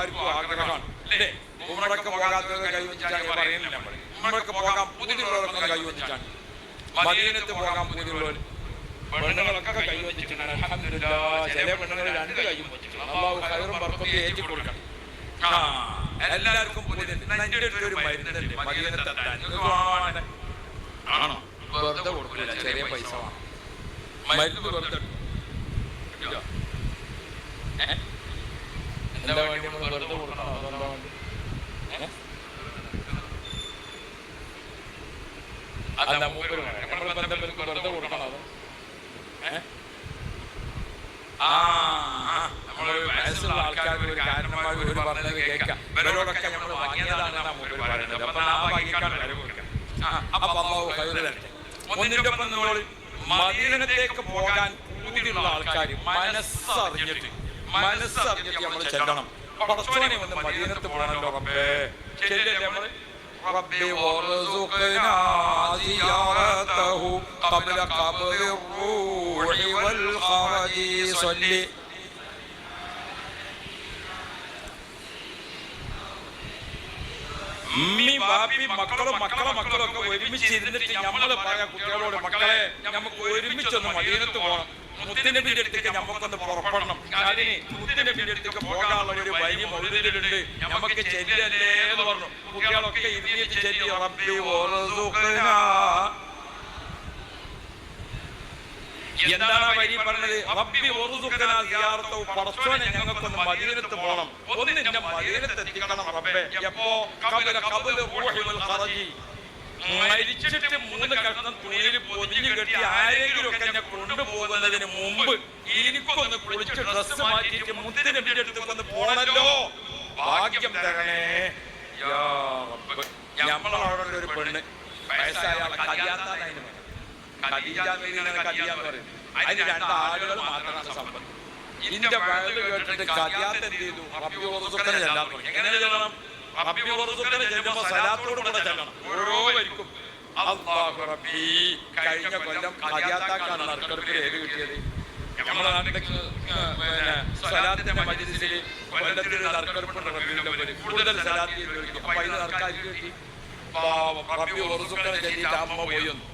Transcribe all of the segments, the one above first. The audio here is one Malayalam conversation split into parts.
ആഗ്രഹമാണ് അല്ലേ? ഉംറക്ക് പോകാത്തത് കൈവച്ചിട്ടാണ് പറയുന്നില്ല. നമ്മൾ ഉംറക്ക് പോകാൻ പൂതിയുള്ളവരൊക്കെ കൈവച്ചിട്ടാണ്. മദീനത്ത് പോകാൻ പൂതിയുള്ളവർ പെണ്ണുങ്ങളൊക്കെ കൈവച്ചിട്ടുണ്ട്. അൽഹംദുലില്ലാഹ്. ചില പെണ്ണുങ്ങൾ രണ്ട് കൈയും വെച്ചിട്ടുണ്ട്. അല്ലാഹു ഖൈറും ബർക്കത്തും ഏറ്റി കൊടുക്കണം. എല്ലാവർക്കും എൻ്റെ ഒരു മരുന്നുണ്ട് മദീനത്തെത്താൻ. ആണോ? വെറുതെ കൊടുക്കില്ല, ചെറിയ പൈസ വേണം. മരുന്ന് വെറുതെ എന്താ വേണ്ടി നമ്മൾ വെറുതെ കൊടുക്കണം? അതെന്താ വേണ്ടി? അല്ല മൂപ്പര് നമ്മൾ ബന്ധപ്പെട്ട് വെറുതെ കൊടുക്കണം. അത് നമ്മള് വയസ്സുള്ള ആൾക്കാർക്ക് ഒരു കാരണന്മാർ ഒരു പറഞ്ഞത് കേൾക്കാം. ഇവരോടൊക്കെ നമ്മൾ വാങ്ങിയതാണ് മൂപ്പര് പറയുന്നത്. അപ്പൊ ആ വാങ്ങിക്കാണ് വില കൊടുക്കാം. അപ്പൊ അല്ലാഹു ഖൈർ തരട്ടെ. ഒന്നിന്റെ ഒപ്പം നമ്മൾ മദീനത്തേക്ക് പോകാൻ പൂതിയുള്ള ആൾക്കാർ മനസ്സറിഞ്ഞിട്ട് നമ്മൾ ചെല്ലണം. പടച്ചോനെ വന്ന് മദീനത്ത് പോകണല്ലോ റബ്ബേ. ചെല്ലല്ലേ നമ്മള് റബ്ബി വർസുഖ്നാ സിയാറതഹു ഖബ്ല ഖബ്രി റൂഹി വൽ ഖറജി സ്വല്ലി. മക്കളൊക്കെ ഒരുമിച്ച് ഇരുന്നിട്ട് നമ്മള് പറയാ കുട്ടികളോട്, മക്കളെ നമുക്ക് ഒരുമിച്ചൊന്ന് മദീനത്ത് പോകണം. മുത്തുനബിയുടെ അടുത്തേക്ക് നമുക്കൊന്ന് പുറപ്പെടണം. അതിന് മുത്തുനബിയുടെ അടുത്തേക്ക് പോകാനുള്ള ഒരു വഴി മൗലിദിലുണ്ട്, നമുക്ക് ചെല്ലല്ലേ എന്ന് പറഞ്ഞു. കുട്ടികളൊക്കെ ഇരുന്നിട്ട് ചെല്ലി റബ്ബി വർസുഖ്നാ. എന്താണ് വഴി പറഞ്ഞത്? റബ്ബി വർസുഖ്നാ സിയാറതഹു. പടച്ചോനെ ഞങ്ങൾക്കൊന്ന് മദീനത്ത് പോകണം, ഒന്ന് നിന്റെ മദീനത്ത് എത്തിക്കണം റബ്ബേ. എപ്പോ? ഖബ്ല ഖബ്രി റൂഹി വൽ ഖറജി. മരിച്ചിട്ട് 3 കഷ്ണം തുണിയിൽ പൊതിഞ്ഞു കെട്ടി ആരെങ്കിലും ഒക്കെ എന്നെ കൊണ്ടുപോകുന്നതിന് മുമ്പ് എനിക്കൊന്ന് കുളിച്ച് ഡ്രസ് മാറ്റിയിട്ട് മുത്തുനബിയുടെ അടുത്തേക്ക് ഒന്ന് പോകണല്ലോ. ഭാഗ്യം തരണേ യാ റബ്ബ്. നമ്മളവിടെ ഒരു പെണ്ണ് വയസ്സായ കല്യാണത്തിന് പറയും. അതിന് 2 ആളുകൾ മാത്രമാണ് സമ്പത്ത്. ഇതിന്റെ വയല് കേട്ടിട്ട് കല്യാണം എന്ത് ചെയ്തു? റബ്ബി വർസുഖ്നാ ചെല്ലാൻ തുടങ്ങി. എങ്ങനെ ചെല്ലണം? റബ്ബി വർസുഖ്നാ ചെല്ലുമ്പോൾ സലാത്തോട് കൂടെ ചെല്ലണം. ഓരോ വരിക്കും അല്ലാഹു റബ്ബി. കഴിഞ്ഞ കൊല്ലം കല്യാണക്കാണ് നറുക്കെടുപ്പിൽ ഏത് കിട്ടിയത്? നമ്മുടെ നാട്ടിലേക്ക് സലാത്തിന്റെ മജ്‌ലിസിൽ കൊല്ലത്തിൽ നറുക്കെടുപ്പുണ്ട്. റബ്ബിയുടെ കൂടുതൽ സലാത്ത് ചോദിക്കും. അപ്പൊ അതിന് നറുക്കാരി കിട്ടി. റബ്ബി വർസുഖ്നാ ചെല്ലിയിട്ട് അമ്മ പോയി വന്നു.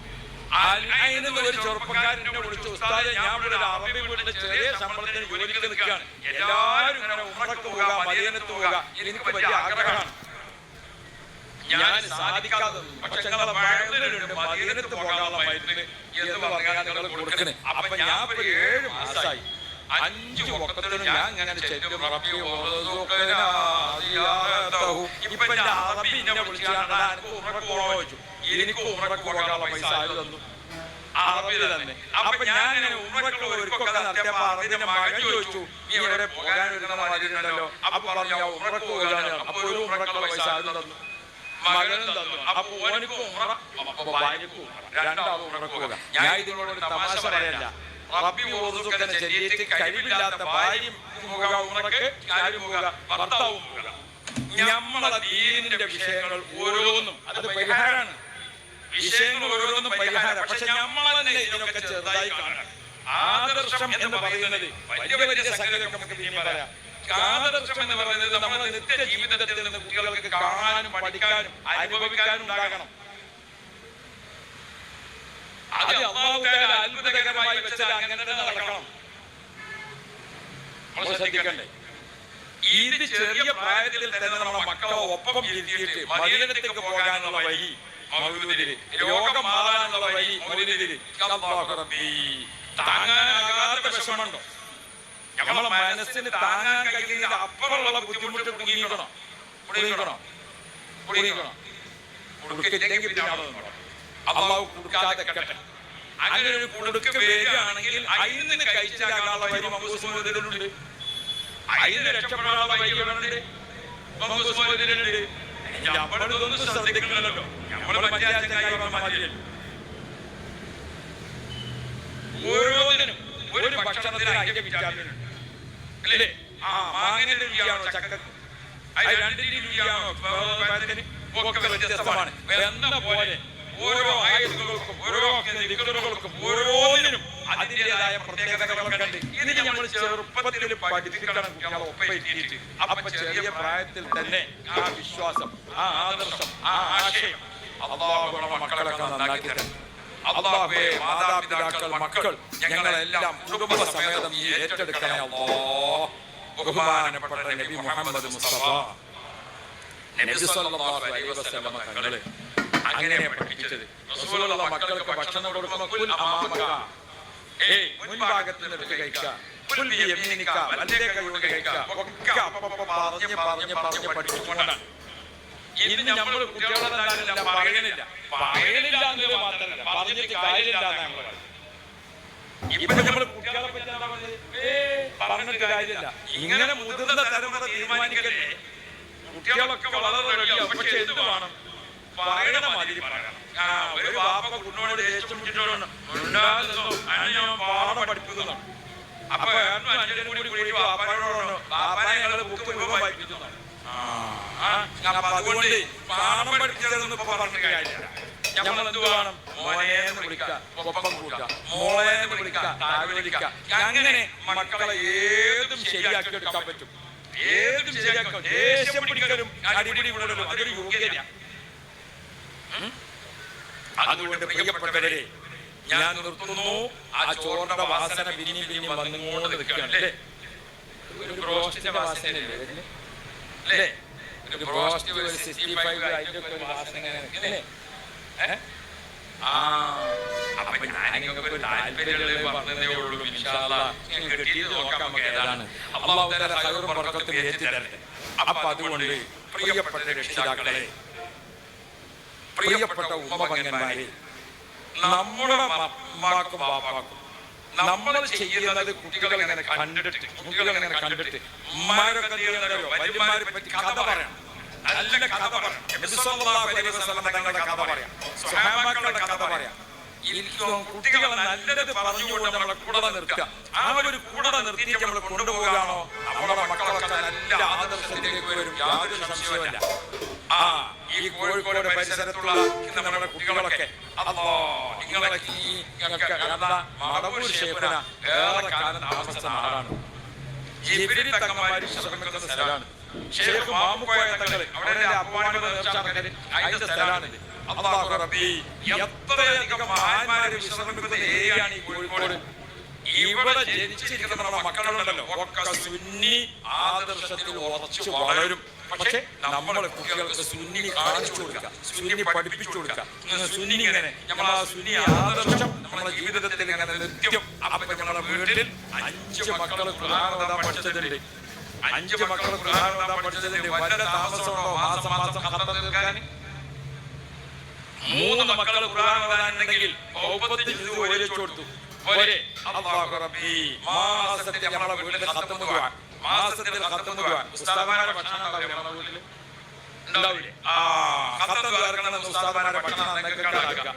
ഒരു ചെറുപ്പക്കാരനെ വിളിച്ചു, ഉസ്താദെ ഞാൻ ഇവിടെ ഒരു അറബി വീട്ടിൽ ചെറിയ ശമ്പളത്തിന് ജോലിക്ക് നിൽക്കുകയാണ്. എല്ലാവരും ഇങ്ങനെ ഉംറക്ക് പോകാം, മദീനത്ത് പോകാം, എനിക്ക് വലിയ ആഗ്രഹമാണ്, ഞാൻ സാധിക്കാതെ. പക്ഷെ നിങ്ങളെ മഴയിലുണ്ട് മദീനത്ത് പോകാനുള്ള മരുന്ന് എന്ന് പറഞ്ഞാൽ നിങ്ങൾ കൊടുക്കണേ. അപ്പൊ ഞാൻ ഇപ്പൊ 7 മാസമായി 5 വഖത്തിനും ഞാൻ ഇങ്ങനെ ചെല്ലും റബ്ബി വർസുഖ്നാ സിയാറതഹു. ഇപ്പൊ എന്റെ അറബി എന്നെ വിളിച്ചാണ് എനിക്ക് ഉംറക്ക് പോകാൻ ചോദിച്ചു. എനിക്ക് ഉംറക്ക് പോകാനുള്ള പൈസ ആര് തന്നു? അറബി തന്നെ. അപ്പൊ ഞാൻ ഇങ്ങനെ ഉംറക്കുള്ള ഒരുക്കൊക്കെ നടത്തിയപ്പോ അറബിന്റെ മകൻ ചോദിച്ചു, നീ എവിടെ പോകാൻ വരുന്ന മതിയുണ്ടല്ലോ? അപ്പൊ പറഞ്ഞു ഞാൻ ഉംറക്ക് പോകാനാണ്. അപ്പൊ ഒരു ഉംറക്കുള്ള പൈസ ആര് തന്നു? മകനും തന്നു. അപ്പൊ ഓനിക്കും ഉംറ, ഭാര്യക്കും ഉംറ, 2 ആളും ഉംറക്ക് പോകാം. ഞാൻ ഇതിനോട് ഒരു തമാശ പറയല്ല. റബ്ബി വർസുഖ്നാ ചെല്ലിയിട്ട് കഴിവില്ലാത്ത ഭാര്യയും പോകാം ഉംറക്ക്, ഞാനും പോകാം, ഭർത്താവും പോകാം. നമ്മളെ ദീനിന്റെ വിഷയങ്ങൾ ഓരോന്നും അത് പരിഹാരമാണ്. വിഷയങ്ങൾ ഓരോന്നും പരിഹാരം. പക്ഷെ നമ്മൾ തന്നെ ഇതിനൊക്കെ ചെറുതായി കാണണം. ആദർശം എന്ന് പറയുന്നത് വലിയ വലിയ സംഗതിയൊക്കെ നമുക്ക് പിന്നെ പറയാം. ആദർശം എന്ന് പറയുന്നത് നമ്മുടെ നിത്യ ജീവിതത്തിൽ നിന്ന് കുട്ടികൾക്ക് കാണാനും പഠിക്കാനും അനുഭവിക്കാനും ഉണ്ടാകണം. അത് അല്ലാഹു തആല അത്ഭുതകരമായി വെച്ചാൽ അങ്ങനെ തന്നെ നടക്കണം. നമ്മൾ ശ്രദ്ധിക്കണ്ടേ? ഇത് ചെറിയ പ്രായത്തിൽ തന്നെ നമ്മുടെ മക്കളെ ഒപ്പം ഇരുത്തിയിട്ട് മദീനത്തേക്ക് പോകാനുള്ള വഴി മൗലൂദില്, രോഗം മാറാനുള്ള വഴി മൗലൂദില്. അല്ലാഹു റബ്ബി. താങ്ങാനാകാത്ത വിഷമമുണ്ടോ? നമ്മളെ മനസ്സിന് താങ്ങാൻ കഴിയുന്നതിന് അപ്പുറമുള്ള ബുദ്ധിമുട്ട് കുടുങ്ങിക്കണം. കൊടുക്കില്ലെങ്കിൽ പിന്നെ അവിടെ നിന്നോ. അല്ലാഹു കൊടുക്കാതെ കെട്ടെ. അങ്ങനെ ഒരു കൊടുക്ക് വരികയാണെങ്കിൽ അതിൽ നിന്ന് കഴിച്ചാകാനുള്ള വഴി മൗലൂദ് മൗലൂദിലുണ്ട്. അതിന് രക്ഷപ്പെടാനുള്ള വഴി എവിടെയുണ്ട്? മൗലൂദ് മൗലൂദിലുണ്ട്. നമ്മളിതൊന്നും ശ്രദ്ധിക്കണല്ലോ. നമ്മള് ഓരോന്നിനും ഒരു ഭക്ഷണത്തിന് അതിന്റെ വിറ്റാമിൻ അല്ലേ? മാങ്ങന്റെ രുചിയാണോ ചക്കക്ക്? അത് 2 രുചിയാണോ പഴത്തിന്? ഒക്കെ വ്യത്യസ്തമാണ്. എന്ന പോലെ ഓരോ ആയത്തുകൾക്കും ഓരോ ദിക്റുകൾക്കും ഓരോന്നിനും അതിൻ്റെതായ പ്രത്യേകതകളൊക്കെ ഉണ്ട്. ഇത് നമ്മൾ ചെറുപ്പത്തിൽ പഠിപ്പിക്കണം കുട്ടികളെ ഒപ്പം എത്തിയിട്ട്. അപ്പൊ ചെറിയ പ്രായത്തിൽ തന്നെ ആ വിശ്വാസം, ആ ആദർശം, ആ ആശയം അല്ലാഹു മക്കളൊക്കെ നന്നാക്കി തരും. അല്ലാഹുവേ, മാതാപിതാക്കൾ, മക്കൾ ഞങ്ങളെല്ലാം കുടുംബസമേതം നീ ഏറ്റെടുക്കണേ അല്ലാഹ്. ബഹുമാനപ്പെട്ട നബി മുഹമ്മദ് മുസ്തഫ നബി സല്ലല്ലാഹു അലൈഹി വസല്ലം തങ്ങളെ അങ്ങനെ പഠിപ്പിച്ചത്. റസൂലുള്ള മക്കൾക്ക് ഭക്ഷണം കൊടുക്കുമ്പോൾ കുൽ അമാമക, മുൻഭാഗത്ത് നിന്ന് എടുത്ത് കഴിക്കുക, കുൽ ബിയമീനിക, വലത്തെ കൈകൊണ്ട് കഴിക്കുക, ഒക്കെ അപ്പപ്പ പറഞ്ഞ് പഠിപ്പിച്ചുകൊണ്ടാണ്. ഇന്ന് നമ്മൾ കുട്ടികളെ പറയണില്ല എന്നത് മാത്രമല്ല, പറഞ്ഞിട്ട് കാര്യമില്ല എന്നാണ് നമ്മൾ. ഇപ്പൊ നമ്മൾ കുട്ടികളെ പറ്റി എന്താ പറഞ്ഞത്? പറഞ്ഞിട്ട് കാര്യമില്ല. ഇങ്ങനെ മുതിർന്ന തലമുറ തീരുമാനിക്കല്ലേ. കുട്ടികളൊക്കെ വളരെ റെഡിയാവും, പക്ഷെ എന്ത് വേണം? പറയണ മാതിരി പറയണം. ഒരു വാപ്പ കുട്ടിനോട് ദേഷ്യം പിടിച്ചിട്ടുണ്ട്, പാഠം പഠിപ്പിക്കുന്നു. അപ്പൊ അഞ്ചനും കൂടി വാപ്പാനോട് വാപ്പാനെ ഞങ്ങള് ബുക്ക് മുഴുവൻ വായിപ്പിക്കുന്നു. അതുകൊണ്ട് പാഠം പഠിപ്പിച്ചതെന്ന് ഇപ്പൊ പറഞ്ഞ കാര്യമില്ല. നമ്മൾ എന്ത് വേണം? മോനെന്ന് വിളിക്കുക, ഒപ്പം കൂട്ടുക, മോളെന്ന് വിളിക്കുക, താഴ്വലിക്കുക. അങ്ങനെ മക്കളെ ഏതും ശരിയാക്കി എടുക്കാൻ പറ്റും. ഏതും ശരിയാക്കാം. ദേഷ്യം പിടിക്കലും അടിപിടി വിടലും അതൊരു യോഗ്യതയാണ്. അതുകൊണ്ട് പ്രിയപ്പെട്ടവരെ, ഞാൻ നിർത്തുന്നു. ആ ചോറിന്റെ വാസന പിന്നെയും വന്നുകൊണ്ട് നിൽക്കുകയാണ് അല്ലേ? ഒരു ബ്രോസ്റ്റിന്റെ വാസനയല്ലേ അല്ലേ? ഒരു ബ്രോസ്റ്റ്, ഒരു 65 അതിന്റെ ഒക്കെ ഒരു വാസന അല്ലേ? അപ്പൊ ഞാനിങ്ങൾക്ക് ഒരു താല്പര്യം പറഞ്ഞതേ ഉള്ളൂ. ഇൻഷാ അല്ലാഹ് കിട്ടിയത് നോക്കാം നമുക്ക് ഏതാണ്. അല്ലാഹു തആല ഖൈറും ബറക്കത്തും ഏറ്റി തരട്ടെ. അപ്പൊ അതുകൊണ്ട് പ്രിയപ്പെട്ട രക്ഷിതാക്കളെ, പ്രിയപ്പെട്ട ഉമ്മപെങ്ങന്മാരെ, നമ്മുടെ ഉമ്മാക്കും ബാപ്പാക്കും നമ്മൾ ചെയ്യുന്നത് കുട്ടികൾ ഇങ്ങനെ കണ്ടിട്ട് ഉമ്മാരൊക്കെ വല്യമാരെ പറ്റി കഥ പറയണം. നല്ല കഥ പറയണം. നബി സല്ലല്ലാഹു അലൈഹി വസല്ലം തങ്ങളുടെ കഥ പറയാം, സ്വഹാബാക്കളുടെ കഥ പറയാം. കുട്ടികളെ നല്ലത് പറഞ്ഞുകൊണ്ട് നമ്മളെ കൂടെ നിർത്തുക. ആ ഒരു കൂടെ നിർത്തിയിട്ട് നമ്മൾ കൊണ്ടുപോകാണോ, നമ്മുടെ മക്കളൊക്കെ നല്ല ആദർശത്തിലേക്ക് വരും. യാതൊരു സംശയവുമില്ല. ഈ കോഴിക്കോട് പരിസരത്തുള്ള നമ്മുടെ കുട്ടികളൊക്കെ നിങ്ങളെ മടവൂർ ഷേഖന ഏറെ കാലം താമസിച്ച നാടാണ്. ജിബ്രീൽ തങ്ങന്മാര് ശ്രമിക്കുന്ന സ്ഥലമാണ്. ഷേഖ് മാമുക്കോയ തങ്ങള് അവിടെ അപ്പവാണികൾ നേർച്ചയാക്കല് അതിന്റെ സ്ഥലമാണ്. അല്ലാഹു റബ്ബി, എത്രയധികം മഹാന്മാര് വിശ്രമിക്കുന്ന ഏരിയയാണ് ഈ കോഴിക്കോട്. ഇവിടെ ജനിച്ചിരിക്കുന്ന നമ്മുടെ മക്കളുണ്ടല്ലോ, ഒക്കെ സുന്നി ആദർശത്തിൽ ഉറച്ചു വളരും. പക്ഷെ നമ്മളെ കുട്ടികൾക്ക് സുന്നി കാണിച്ചു കൊടുക്കുക, സുന്നി പഠിപ്പിച്ചു കൊടുക്കുക. സുന്നി ഇങ്ങനെ നമ്മൾ ആ സുന്നി ആദർശം നമ്മുടെ ജീവിതത്തിൽ ഇങ്ങനെ നിത്യം. അപ്പൊ നമ്മുടെ വീട്ടിൽ 5 മക്കൾ ഖുർആൻ ഓതാൻ പഠിച്ചതുണ്ട്. 5 മക്കൾ ഖുർആൻ ഓതാൻ പഠിച്ചതുണ്ട്. വല്ല താമസമുണ്ടോ മാസം ഖത്തം തീർക്കാൻ? 3 മക്കൾ ഖുർആൻ ഓതാനുണ്ടെങ്കിൽ 30 ജുസ് ഓതിച്ചു കൊടുത്തു. പോരെ? അല്ലാഹു റബ്ബി, മാസത്തിൽ നമ്മുടെ വീട്ടിൽ ഖത്തം ദുആ, മാസത്തിൽ ഖത്തം ദുആ. ഉസ്താദുമാരുടെ ഭക്ഷണം ഉണ്ടാവില്ലേ നമ്മുടെ വീട്ടിൽ? ഉണ്ടാവില്ലേ? ഖത്തം ദുആ എടുക്കണം. ഉസ്താദുമാരുടെ ഭക്ഷണം ഉണ്ടാക്കുക.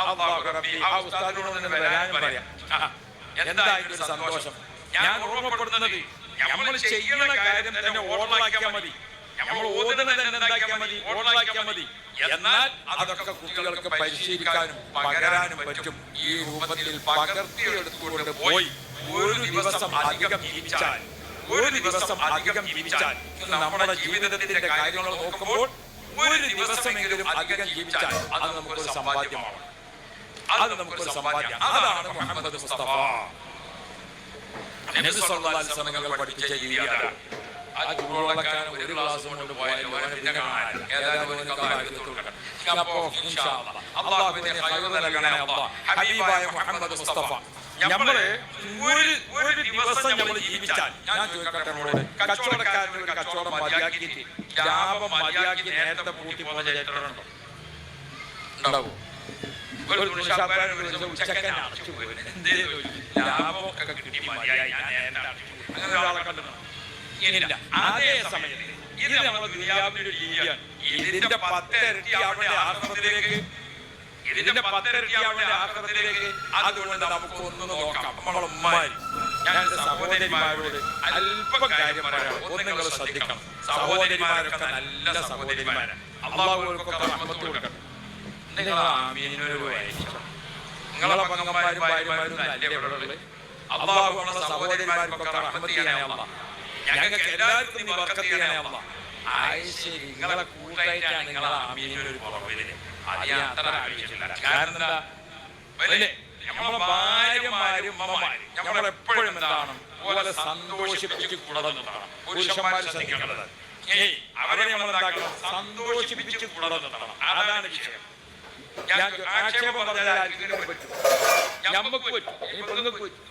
അല്ലാഹു റബ്ബി, ആ ഉസ്താദിനോട് വരാനും പറയാം. എന്തായാലും സന്തോഷം. ഞാൻ ഓർമ്മപ്പെടുത്തുന്നത്, നമ്മൾ ചെയ്യുന്ന കാര്യം തന്നെ ഓർമ്മയാക്കിയാൽ മതി. നമ്മൾ ഓതുന്നത് എന്താക്കിയാൽ മതി? ഓർമ്മയാക്കിയാൽ മതി. എന്നാൽ അതൊക്കെ കുട്ടികൾക്ക് പരിശീലിക്കാനും പകരാനും പറ്റും. ഈ രൂപത്തിൽ പകർത്തിയെടുത്തുകൊണ്ട് പോയി ഒരു ദിവസം അധികം ജീവിച്ചാൽ നമ്മുടെ ജീവിതത്തിന്റെ കാര്യങ്ങൾ നോക്കുമ്പോൾ ഒരു ദിവസമെങ്കിലും അധികം ജീവിച്ചാൽ അത് നമുക്കൊരു സമ്പാദ്യമാണ്. അതാണ് മുഹമ്മദ് മുസ്തഫ നബി സല്ലല്ലാഹു അലൈഹി വസല്ലം പഠിപ്പിച്ച രീതിയാണ്. ആ ചൂടുവെള്ളക്കാരൻ ഒരു ഗ്ലാസ് കൊണ്ട് പോയാലും പിന്നെ കാണാൻ ഏതായാലും അപ്പോ ഇൻഷാ അല്ലാഹ് അല്ലാഹുവിനെ ഖൈർ നൽകണേ അല്ലാഹ്. ഹബീബായ മുഹമ്മദ് മുസ്തഫ നമ്മള് ഒരു ദിവസം നമ്മൾ ജീവിച്ചാൽ, ഞാൻ ചോദിക്കട്ടെ നമ്മളോട്, കച്ചവടക്കാരന് ഒരു കച്ചവടം മതിയാക്കിയിട്ട് ലാഭം മതിയാക്കി നേരത്തെ പൂട്ടി പോകുന്ന ചരിത്രമുണ്ടോ? ഉണ്ടാവോ? ഒരു ഉച്ചക്കനെ അടച്ചു പോയി ലാഭം ഒക്കെ കിട്ടി മതിയായി ഞാൻ നേരത്തെ അടച്ചു. അങ്ങനെ ഒരാളെ കണ്ടു ഇല്ല. അതേ സമയത്ത് ഇത് നമ്മുടെ ദുനിയാവിന്റെ ഒരു രീതിയാണ്. ഇതിന്റെ 10 ഇരട്ടിയാവട്ടെ ആഖിറത്തിലേക്ക്, അതുകൊണ്ട് നമുക്ക് ഒന്ന് നോക്കാം. നമ്മളെ ഉമ്മാര്, ഞാൻ സഹോദരിമാരോട് അല്പം കാര്യം പറയാം, ഒന്ന് നിങ്ങൾ ശ്രദ്ധിക്കണം. സഹോദരിമാരൊക്കെ നല്ല സഹോദരിമാരാണ്. അല്ലാഹു അവർക്കൊക്കെ റഹ്മത്ത് കൊടുക്കട്ടെ. നിങ്ങൾ ആമീനൊരു വയസ്സം നിങ്ങളെ പെങ്ങന്മാരും ഭാര്യമാരും അല്ലേ ഇവിടെ ഉള്ളത്? അല്ലാഹു നമ്മളെ സഹോദരിമാർക്കൊക്കെ റഹ്മത്ത് ചെയ്യണേ അല്ലാഹ്. ഞങ്ങൾക്ക് എല്ലാവർക്കും നീ ബർക്കത്ത് ചെയ്യണേ അല്ലാഹ്. ശരി, നിങ്ങളെ കൂട്ടായിട്ടാണ് നിങ്ങളെ ആമീനൊരു കുറവില്. അത് ഞാൻ അത്ര ആലോചിച്ചില്ല. കാരണം എന്താ അല്ലേ, നമ്മളെ ഭാര്യമാരും അമ്മമാരും നമ്മളെപ്പോഴും എന്താണ് പോലെ സന്തോഷിപ്പിച്ച് കൊണ്ടുവന്നതാണ്. പുരുഷന്മാർ ശ്രദ്ധിക്കേണ്ടത് അവരെ നമ്മൾ എന്താക്കണം, സന്തോഷിപ്പിച്ച് കൊണ്ടുവന്നതാണ്. അതാണ് വിഷയം. ഞാൻ ആക്ഷേപം പറഞ്ഞാൽ ആർക്കും പറ്റും, ഞമ്മക്ക് പറ്റും, ഇനിയിപ്പോ നിങ്ങൾക്ക് പറ്റും,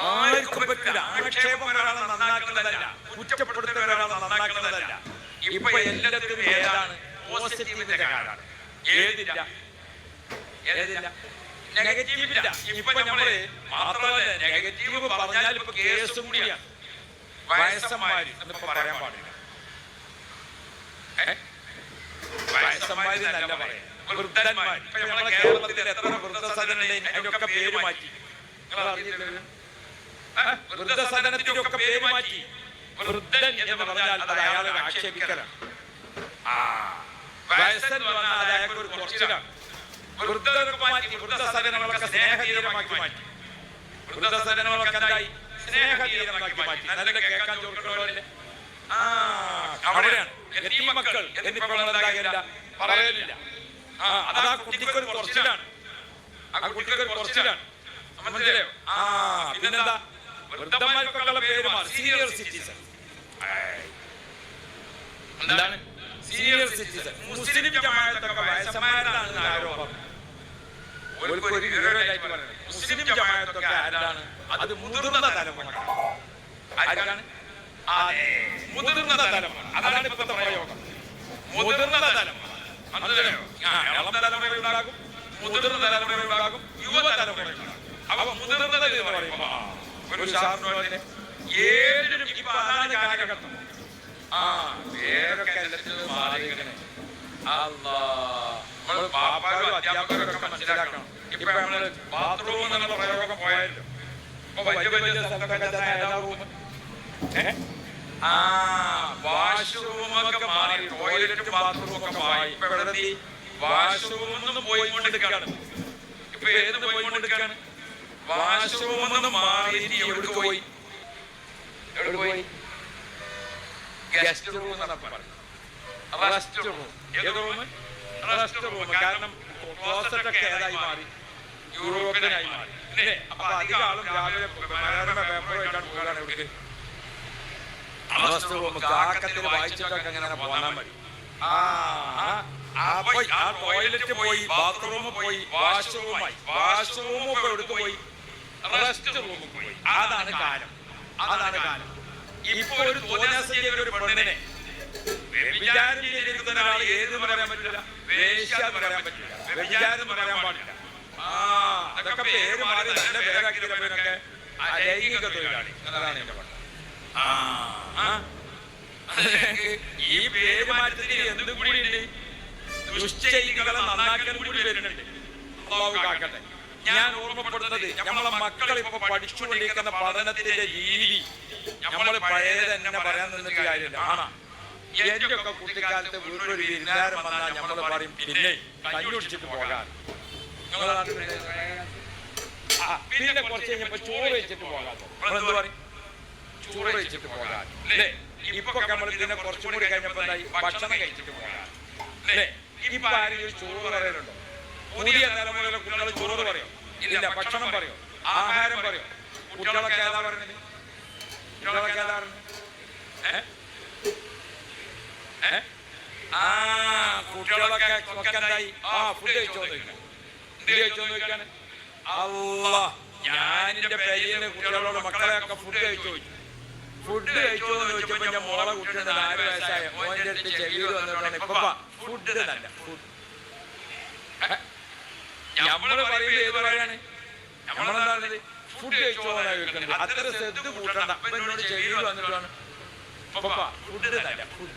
ആർക്കും പറ്റില്ല. ആക്ഷേപം ഒരാളെ നന്നാക്കുന്നതല്ല, കുറ്റപ്പെടുത്തുന്ന ഒരാളെ നന്നാക്കുന്നതല്ല. ഇപ്പൊ എല്ലാത്തിനും ഏതാണ് പോസിറ്റീവിന്റെ കാലാണ്, ഏതില്ല നെഗറ്റീവില്ല. ഇപ്പൊ നമ്മള് മാത്രമല്ല നെഗറ്റീവ് പറഞ്ഞാൽ ഇപ്പൊ കേസും കൂടിയാണ്. വയസ്സന്മാര് എന്നിപ്പോ പറയാൻ പാടില്ല, വയസ്സന്മാര് നല്ല പറയാം, വൃദ്ധന്മാർ. ഇപ്പൊ നമ്മളെ കേരളത്തിൽ എത്ര വൃദ്ധസദനുണ്ട്, അതിനൊക്കെ പേര് മാറ്റി. നിങ്ങൾ അറിഞ്ഞില്ലല്ലോ, വൃദ്ധസദനത്തിനൊക്കെ പേര് മാറ്റി. വൃദ്ധൻ എന്ന് പറഞ്ഞാൽ അത് അയാളെ ആക്ഷേപിക്കലാണ്. വയസ്സൻ പറഞ്ഞാൽ അത് അയാൾക്ക് ഒരു കുറച്ചിലാണ്. വൃദ്ധനൊക്കെ മാറ്റി, വൃദ്ധസദനങ്ങളൊക്കെ സ്നേഹതീരമാക്കി മാറ്റി. വൃദ്ധസദനങ്ങളൊക്കെ എന്തായി, സ്നേഹതീരമാക്കി മാറ്റി. നല്ല കേൾക്കാൻ ചോദിക്കുന്നവരല്ലേ, അവിടെയാണ് യതീമക്കൾ എന്നിപ്പോൾ എന്താകില്ല പറയലില്ല. അതാ കുട്ടിക്കൊരു കുറച്ചിലാണ്, ആ കുട്ടിക്കൊരു കുറച്ചിലാണ്, മനസ്സിലായോ? പിന്നെന്താ, വൃദ്ധന്മാർക്കൊക്കെയുള്ള പേര് മാറി, സീനിയർ സിറ്റിസൺ. എന്താണ് സീനിയർ സിറ്റിസൺ? മുസ്ലിം ജമാഅത്തൊക്കെ വയസ്സന്മാരാണ് ആരോപണം. മുസ്ലിം ജമാഅത്തൊക്കെ ആരാണ്? അത് മുതിർന്ന തലമുറ. ആരാണ്? മുതിർന്ന തലമുറ. അതാണ് ഇപ്പോഴത്തെ പ്രയോഗം, മുതിർന്ന തലമുറ. മനസ്സിലായോ? ഇളം തലമുറയുണ്ടാകും, മുതിർന്ന തലമുറയുണ്ടാകും, യുവതലമുറയുണ്ടാകും. അപ്പൊ മുതിർന്നത് എന്ന് പറയുമ്പോ ഒരു ശാസ്ത്രജ്ഞനെ ഏതിനും ഇപ്പൊ അതാണ് കാലഘട്ടം. പേരൊക്കെ എല്ലാത്തിനും മാറിയിരിക്കണേ. നമ്മൾ ബാപ്പാരും അധ്യാപകരൊക്കെ മനസ്സിലാക്കണം. ഇപ്പൊ നമ്മള് ബാത്റൂം എന്നുള്ള പ്രയോഗം പോയാലോ, ഇപ്പൊ വലിയ വലിയ സ്ഥലത്തൊക്കെ റൂം, വാഷ്റൂമൊക്കെ മാറി, ടോയ്ലറ്റും ബാത്റൂമും ഒക്കെ മാറി. ഇപ്പൊ എവിടെ വാഷ്റൂമൊന്നും പോയിക്കൊണ്ടിരിക്കുകയാണ്. ഇപ്പൊ ഏത് പോയിക്കൊണ്ടിരിക്കുകയാണ്? വാഷ്റൂമൊന്നും മാറിയിട്ട് എവിടെ പോയി? ഗസ്റ്റ് റൂം എന്നാണ് പറയുന്നത്, റെസ്റ്റ് റൂം. ഏത് റൂം? Rest room. കാരണം ക്ലോസറ്റൊക്കെ ഏതായി മാറി, യൂറോപ്യനായി മാറി. അപ്പൊ അധികം ആളും രാവിലെ മനോരമ പേപ്പറുമായിട്ടാണ് പോകാണ് എവിടേക്ക്, റെസ്റ്റ് റൂം. കാക്കത്തിൽ വായിച്ചിട്ടൊക്കെ അങ്ങനെ പോകാൻ മതി. ആ ടോയ്ലറ്റ് പോയി, ബാത്റൂം പോയി, വാഷ്റൂമായി. വാഷ്റൂം ഇപ്പൊ എവിടേക്ക് പോയി? റെസ്റ്റ് റൂം പോയി. അതാണ് കാലം, അതാണ് കാലം. ഇപ്പൊ ഒരു തോന്നിയാസം ചെയ്ത ഒരു പെണ്ണിനെ വ്യഭിചാരം ചെയ്തിരിക്കുന്ന ഒരാൾ ഏത് പറയാൻ പറ്റില്ല, വേശ്യ എന്ന് പറയാൻ പറ്റില്ല, വ്യഭിചാരം എന്ന് പറയാൻ പാടില്ല. അതൊക്കെ പേര് മാറി നല്ല പേരാക്കിയവരൊക്കെ ലൈംഗിക തൊഴിലാളി എന്നതാണ് എന്റെ പറഞ്ഞത്. ഈ പേര് മാറ്റത്തിന് എന്തും കൂടി ഉണ്ട്, ദുശ്ചൈതികളെ നന്നാക്കാൻ കൂടി വരുന്നുണ്ട്. അല്ലാഹു കാക്കട്ടെ. ഞാൻ ഓർമ്മപ്പെടുന്നത്, നമ്മളെ മക്കൾ ഇപ്പൊ പഠിച്ചുകൊണ്ടിരിക്കുന്ന പഠനത്തിന്റെ രീതി നമ്മൾ പഴയത് തന്നെ പറയാൻ നിന്നിട്ട് കാര്യമില്ല. എന്റെ ഒക്കെ കുട്ടിക്കാലത്ത് വീട്ടിലൊരു വിരുന്നാരം വന്നാൽ നമ്മൾ പറയും, പിന്നെ കഞ്ഞി കുടിച്ചിട്ട് പോകാൻ, പിന്നെ കുറച്ച് കഴിഞ്ഞപ്പോ ചോറ് വെച്ചിട്ട് പോകാൻ. നമ്മളെന്ത് പറയും? ചോറ് വെച്ചിട്ട് പോകാൻ അല്ലേ? ഇപ്പൊ നമ്മൾ ഇതിനെ കുറച്ചും കൂടി കഴിഞ്ഞപ്പോ എന്തായി? ഭക്ഷണം കഴിച്ചിട്ട് പോകാൻ അല്ലേ? ഇപ്പൊ ആരെങ്കിലും ചോറ് പറയാനുണ്ടോ? പുതിയ തലമുറയിലെ കുട്ടികൾ ചോറ് പറയോ? ഇല്ല. ഭക്ഷണം പറയോ? ആഹാരം പറയോ? കുട്ടികളൊക്കെ ഏതാ പറയുന്നത്? കുട്ടികളൊക്കെ ഏതാ പറയുന്നത്? കുട്ടികളൊക്കെ എന്തായി? ഫുഡ് കഴിച്ചോന്ന് ചോദിക്കാൻ. എന്ത് കഴിച്ചോന്ന് ചോദിക്കാണ്? അല്ലാഹ്, ഞാൻ എന്റെ പേരിന് കുട്ടികളോട് മക്കളെയൊക്കെ ഫുഡ് കഴിച്ചു ചോദിച്ചു. ഫുഡ് കഴിച്ചോന്ന് ചോദിച്ചപ്പോ എന്റെ മോളെ കുട്ടിയുടെ 4 വയസ്സായ മോന്റെ അടുത്ത് ചെവിയിൽ വന്നിട്ടാണ് ഇപ്പൊ ഫുഡ് നല്ല ഫുഡ്. നമ്മള് പറയുമ്പോ ഏത് പറയാണ്? നമ്മളെന്താണത്? ഫുഡ് കഴിച്ചോന്നാണ് ചോദിക്കുന്നത്. അത്ര ശ്രദ്ധ കൂട്ടണ്ട. അപ്പൊ എന്നോട് ചെവിയിൽ വന്നിട്ടാണ് ഫുഡ് നല്ല ഫുഡ്.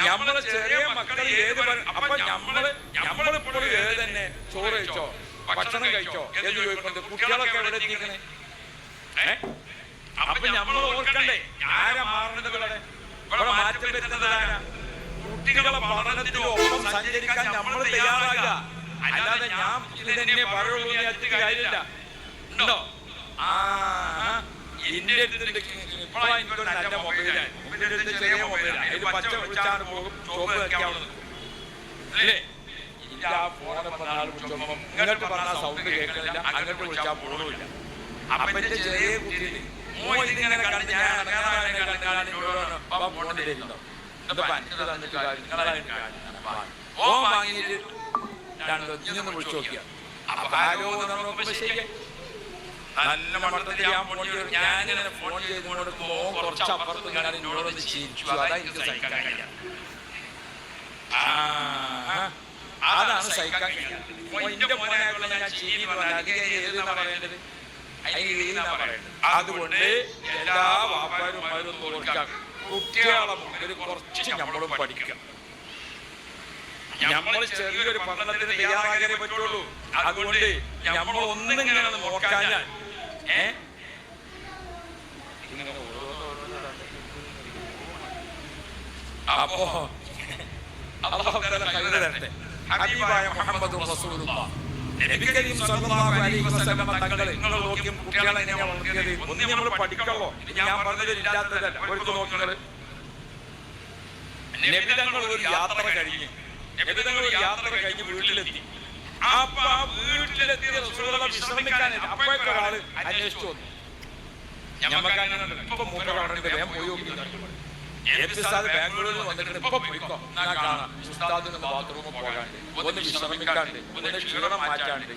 നമ്മള് ചെറിയ മക്കള് ഏത് പറയും? അപ്പൊ നമ്മളിപ്പോഴും ഏത് തന്നെ ചോറ് കഴിച്ചോ, ഭക്ഷണം കഴിച്ചോ എന്ന് ചോദിക്കുന്നത്. കുട്ടികളൊക്കെ എവിടെ എത്തിക്കണേ? അപ്പൊ നമ്മൾ ഓർക്കണ്ടേ, ആരാ മാറുന്നത്? ഇവിടെ മാറ്റം വരുന്നത് ആരാ? കുട്ടികളെ പഠനത്തിനും ഒപ്പം സഞ്ചരിക്കാൻ നമ്മൾ തയ്യാറാകുക. അല്ലാതെ ഞാൻ ഇതെന്നെ പറയുള്ളൂ എന്ന് വെച്ചിട്ട് കാര്യമില്ല. ഉണ്ടോ? എന്റെ അടുത്ത് ഇപ്പോഴാണ് എനിക്കൊരു നല്ല മൊബൈലാണ്. എന്റെ അടുത്ത് ചെറിയ മൊബൈലാണ്. അതിൽ പച്ച വിളിച്ചാണ് പോകും, ചോപ്പ് വെക്കാവുന്നത് അല്ലേ? ഇല്ല, ആ ഫോൺ വിളിച്ചോപ്പം ഇങ്ങോട്ട് പറഞ്ഞാൽ സൗണ്ട് കേൾക്കുന്നില്ല, അങ്ങോട്ട് വിളിച്ചാൽ പോകണമില്ല. അപ്പൊ എന്റെ ചെറിയ കുട്ടി ഇതിങ്ങനെ കണ്ട് ഞാൻ ഫോൺ തരുന്നുണ്ടോ? ഇത് തന്നിട്ട് ഓ വാങ്ങിയിട്ട് ഇഞ്ഞൊന്ന് വിളിച്ചു നോക്കിയാ അപ്പൊ ആരോ നോക്കുമ്പോ ശരിയാ നല്ല മട്ടത്തിൽ ഞാനിങ്ങനെ ഫോൺ ചെയ്ത് കൊടുക്കുമ്പോ കുറച്ച് അപ്പുറത്ത് ഞാൻ എന്നോടൊന്ന് ചിരിച്ചു. അതാ എനിക്ക് സഹിക്കാൻ കഴിയാം. അതാണ് സഹിക്കാൻ കഴിയാം. എന്റെ മോനായുള്ള ഞാൻ ചിരി പറഞ്ഞാൽ ഏതെന്നാ പറയേണ്ടത്? അതുകൊണ്ട് എല്ലാ വാപ്പാരും ഓർക്കാം, കുട്ടികളെ മുമ്പിൽ കുറച്ച് നമ്മളും പഠിക്കാം. നമ്മൾ ചെറിയൊരു പഠനത്തിന് തയ്യാറാകാനേ പറ്റുള്ളൂ. അതുകൊണ്ട് നമ്മൾ ഒന്നിങ്ങനെ നോക്കാഞ്ഞാൽ അപ്പോ തരട്ടെ. ഹബീബായ മുഹമ്മദ് റസൂലുള്ളാഹ് നബി കരീം സ്വല്ലല്ലാഹു അലൈഹി വസല്ലം തങ്ങൾ നിങ്ങൾ നോക്കിയും കുട്ടികളെ എങ്ങനെ വളർത്തിയത് ഒന്ന് നമ്മൾ പഠിക്കണോ? ഞാൻ പറഞ്ഞത് ഇല്ലാത്തതല്ല. ഒരിക്കൽ നോക്കുന്നത് നബി തങ്ങൾ ഒരു യാത്ര കഴിഞ്ഞ് വീട്ടിലെത്തി. അപ്പൊ ആ വീട്ടിലെത്തി റസൂലുള്ളാഹി വിശ്രമിക്കാനില്ല. അപ്പോഴേക്ക് ഒരാള് അന്വേഷിച്ചു വന്നു. ഞമ്മക്ക് അങ്ങനെ ഇപ്പൊ മൂപ്പർ അവിടെ വേഗം പോയി ഉസ്താദ് ബാംഗ്ലൂരിൽ നിന്ന് വന്നിട്ട് ഇപ്പൊ പോയിക്കോ, ഞാൻ കാണാം. ഉസ്താദിന് ബാത്റൂമിൽ പോകാണ്ട്, ഒന്ന് വിശ്രമിക്കാണ്ട്, ഒന്ന് ക്ഷീണം മാറ്റാണ്ട്,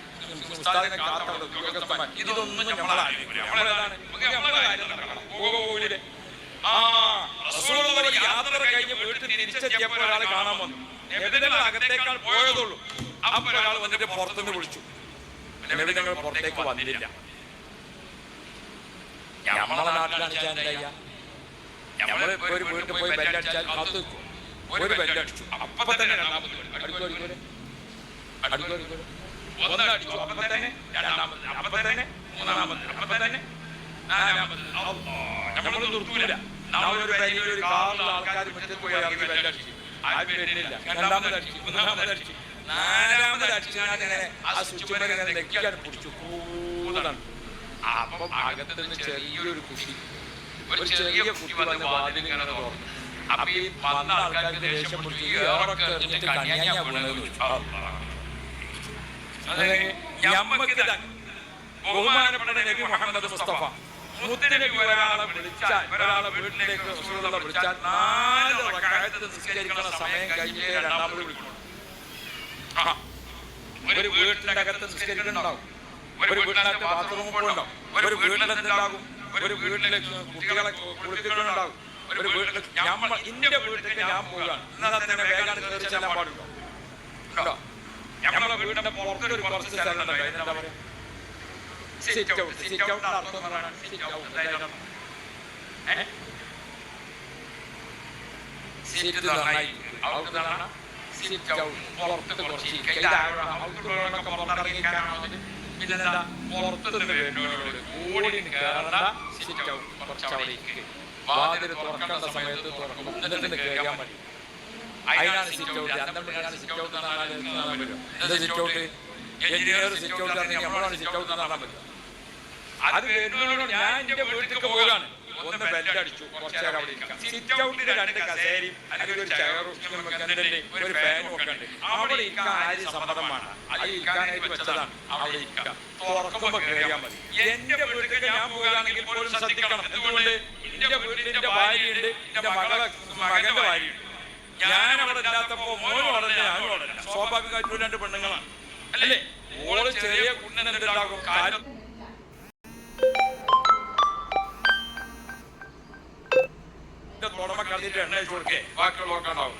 ഉസ്താദിനെ കാത്തുള്ള ഉദ്യോഗസ്ഥന്മാർ ഇതൊന്നും നമ്മളാണ്. യാത്ര കഴിഞ്ഞ് വീട്ടിൽ തിരിച്ചെത്തിയപ്പോൾ ഒരാൾ കാണാൻ വന്നു. നബിതങ്ങൾ അകത്തേക്കാൾ പോയതുള്ളൂ. അപ്പൊ ഒരാൾ വന്നിട്ട് പുറത്തുനിന്ന് വിളിച്ചു. നബിതങ്ങൾ പുറത്തേക്ക് വന്നില്ല. നമ്മളെ നാട്ടിലാണ് നമ്മള് ഒരു വീട്ടിൽ പോയി ബെല്ലടിച്ചാൽ കാത്തു വെക്കും. ഒരു ബെല്ലടിച്ചു, അപ്പൊ തന്നെ രണ്ടാമത് ഒന്നടിച്ചു, അപ്പൊ തന്നെ രണ്ടാമത്, അപ്പൊ തന്നെ മൂന്നാമത്, അപ്പൊ തന്നെ നാലാമത്. നമ്മൾ നിർത്തൂല. നമ്മളൊരു പരിയിൽ ഒരു കാറിൽ ആൾക്കാർ മുറ്റത്ത് പോയി ഇറങ്ങി ബെല്ലടിച്ചു, ആരും വരുന്നില്ല. രണ്ടാമത് അടിച്ചു, മൂന്നാമത് അടിച്ചു, നാലാമത് അടിച്ചു. ഞാനിങ്ങനെ ആ സ്വിച്ച് ഇങ്ങനെ നെക്കിക്കാൻ പിടിച്ചു കൂതാണ്. അപ്പം അകത്ത് നിന്ന് ചെറിയൊരു കുട്ടി, ഒരു ചെറിയ കുട്ടി വന്ന് വാതിലിങ്ങനെ തുറന്നു. അപ്പൊ ഈ വന്ന ആൾക്കാർക്ക് ദേഷ്യം പിടിച്ചു, ഏറൊക്കെ എറിഞ്ഞിട്ട് കണിയാ വീണെന്ന് ചോദിച്ചു. ബഹുമാനപ്പെട്ട നബി മുഹമ്മദ് മുസ്തഫ മുത്തുനബി ഒരാളെ വീട്ടിലേക്ക് റസൂലുള്ളാഹി വിളിച്ചാൽ 4 റക്അത്ത് നിസ്കരിക്കുന്ന സമയം കഴിഞ്ഞ് രണ്ടാമത് വിളിക്കണം. ഒരു വീട്ടിന്റെ അകത്ത് നിസ്കരിക്കുന്നുണ്ടാവും, ഒരു വീട്ടിനകത്ത് ബാത്റൂമിൽ പോയിട്ടുണ്ടാവും, ഒരു വീട്ടിലെന്തുണ്ടാകും, ഒരു വീട്ടിലെ കുട്ടികളെ കുളിപ്പിക്കുന്നുണ്ടാവും, ഒരു വീട്ടിൽ ഇന്റെ വീട്ടിലേക്ക് ഞാൻ പോവുകയാണ്, എന്നാൽ തന്നെ വേഗം കയറി ചെല്ലാൻ പാടുണ്ടോ? നമ്മളെ വീടിന്റെ പുറത്തൊരു കുറച്ച് സ്ഥലം ഉണ്ടല്ലോ, എന്താ പറയാ, സിറ്റ് ഔട്ട്. സിറ്റ് ഔട്ടിന്റെ അർത്ഥം എന്താണ്? സിറ്റ് ഔട്ട് സീറ്റ് നന്നായി ഔട്ട് എന്നാണ്. സിറ്റ് ഔട്ട് പുറത്ത് കുറച്ച് പുറത്തിറങ്ങിക്കാനാണ്. പിന്നെന്താ, പുറത്തുനിന്ന് വരുന്നവരോട് ഓടി കയറേണ്ട, സിറ്റ് ഔട്ട് കുറച്ച് അവിടേക്ക് വാതിൽ തുറക്കേണ്ട സമയത്ത് തുറക്കും, എന്നിട്ട് കയറിയാൽ മതി. അതിനാണ് സിറ്റ് ഔട്ട്. അന്നപ്പോഴാണ് സിറ്റ് ഔട്ട് എന്നാണ് പറ്റും. എന്താ sit out? Engineer sit out ആണെങ്കിൽ നമ്മളാണ് സിറ്റ് ഔട്ട് എന്നാണ് പറ്റും. അത് വരുന്നവരോട് ഞാൻ എന്റെ വീട്ടിലേക്ക് പോവുകയാണ്, ഒന്ന് ബെല്ലടിച്ചു, കുറച്ച് നേരം അവിടെ ഇരിക്കാം. സിറ്റ് ഔട്ടിൽ 2 കസേരയും അല്ലെങ്കിൽ ഒരു ചെയറും ഒരു ഫാനും ഒക്കെ ഉണ്ട്. അവിടെ ഇരിക്കാൻ ആരും സമ്മതമാണ്, അത് ഇരിക്കാനായിട്ട് വെച്ചതാണ്. അവിടെ ഇരിക്കാം, തുറക്കുമ്പോ കയറിയാൽ മതി. എന്റെ വീട്ടിലേക്ക് ഞാൻ പോവുകയാണെങ്കിൽ പോലും ശ്രദ്ധിക്കണം. എന്തുകൊണ്ട്? എന്റെ വീട്ടിൽ എന്റെ ഭാര്യയുണ്ട്, എന്റെ മകന്റെ ഭാര്യയുണ്ട്. ഞാൻ അവിടെ ഇല്ലാത്തപ്പോ മോനും അവിടെ ഞാനും അവിടെ. സ്വാഭാവികമായിട്ടും 2 പെണ്ണുങ്ങളാണ് അല്ലേ? ഓള് ചെറിയ കുഞ്ഞിന് എന്തുണ്ടാകും? കാര്യം തുടമ കളിച്ചിട്ട് എണ്ണ കൊടുക്കേ, ബാക്കിയുള്ളവർക്കുണ്ടാവും.